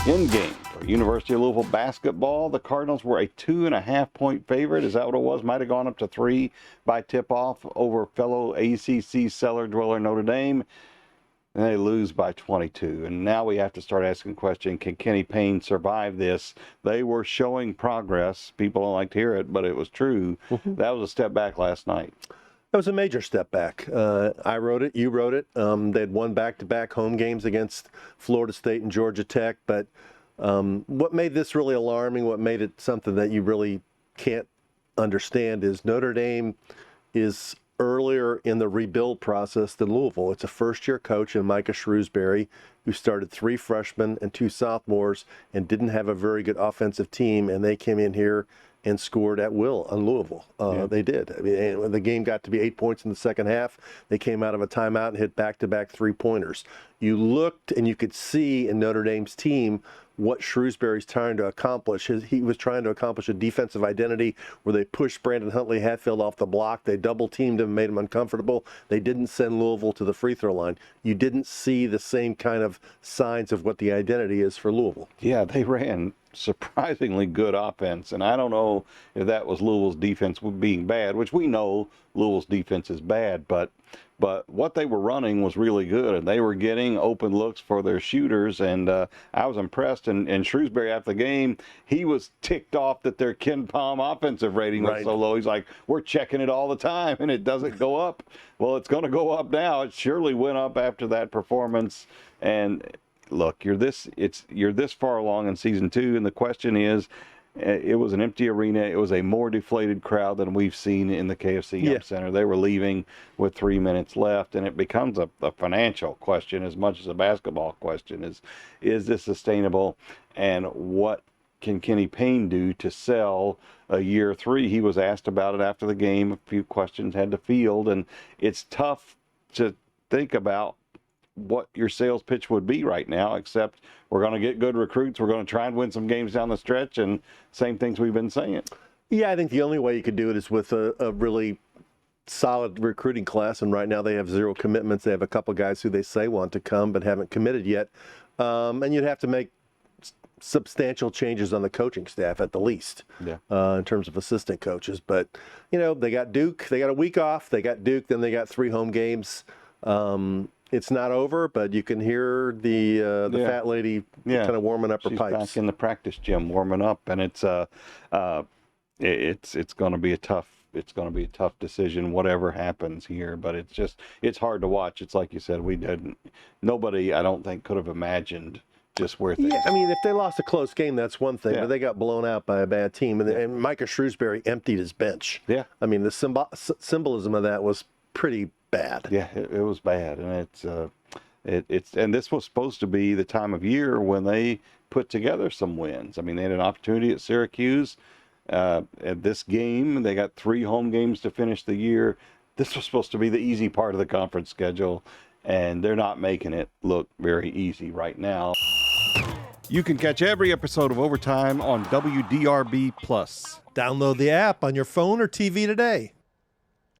In game for University of Louisville basketball, the Cardinals were a 2.5-point favorite. Is that what it was? Might have gone up to 3 by tip-off over fellow ACC cellar dweller Notre Dame. And they lose by 22. And now we have to start asking the question, can Kenny Payne survive this? They were showing progress. People don't like to hear it, but it was true. That was a step back last night. That was a major step back. I wrote it. You wrote it. They had won back-to-back home games against Florida State and Georgia Tech. But what made this really alarming, what made it something that you really can't understand is Notre Dame is earlier in the rebuild process than Louisville. It's a first-year coach in Micah Shrewsbury who started 3 freshmen and 2 sophomores and didn't have a very good offensive team, and they came in here and scored at will on Louisville. They did. I mean, when the game got to be 8 points in the second half, they came out of a timeout and hit back-to-back 3-pointers. You looked and you could see in Notre Dame's team what Shrewsbury's trying to accomplish. He was trying to accomplish a defensive identity where they pushed Brandon Huntley Hatfield off the block. They double-teamed him, made him uncomfortable. They didn't send Louisville to the free throw line. You didn't see the same kind of signs of what the identity is for Louisville. Yeah, they ran surprisingly good offense, and I don't know if that was Louisville's defense being bad, which we know Louisville's defense is bad, but what they were running was really good, and they were getting open looks for their shooters, and I was impressed. And Shrewsbury after the game, he was ticked off that their Ken Palm offensive rating was so low. He's like, we're checking it all the time, and it doesn't go up. Well, it's going to go up now. It surely went up after that performance, and look, you're this far along in season 2, and the question is, it was an empty arena. It was a more deflated crowd than we've seen in the KFC Yum Center. They were leaving with 3 minutes left, and it becomes a financial question as much as a basketball question. Is this sustainable, and what can Kenny Payne do to sell a year 3? He was asked about it after the game. A few questions had to field, and it's tough to think about what your sales pitch would be right now, except we're going to get good recruits. We're going to try and win some games down the stretch, and same things we've been saying. Yeah, I think the only way you could do it is with a really solid recruiting class, and right now they have 0 commitments. They have a couple guys who they say want to come but haven't committed yet, and you'd have to make substantial changes on the coaching staff at the least, in terms of assistant coaches. But, they got Duke. They got a week off. They got Duke. Then they got 3 home games. It's not over, but you can hear the fat lady kind of warming up her pipes. She's back in the practice gym warming up, and it's going to be a tough decision whatever happens here. But it's hard to watch. It's like you said, nobody I don't think could have imagined just where things. Yeah, I mean, if they lost a close game, that's one thing, but they got blown out by a bad team, and Micah Shrewsbury emptied his bench. Yeah, I mean, the symbolism of that was pretty bad. Yeah, it was bad, and and this was supposed to be the time of year when they put together some wins. I mean, they had an opportunity at Syracuse. At this game, they got 3 home games to finish the year. This was supposed to be the easy part of the conference schedule, and they're not making it look very easy right now. You can catch every episode of Overtime on WDRB+. Download the app on your phone or TV today.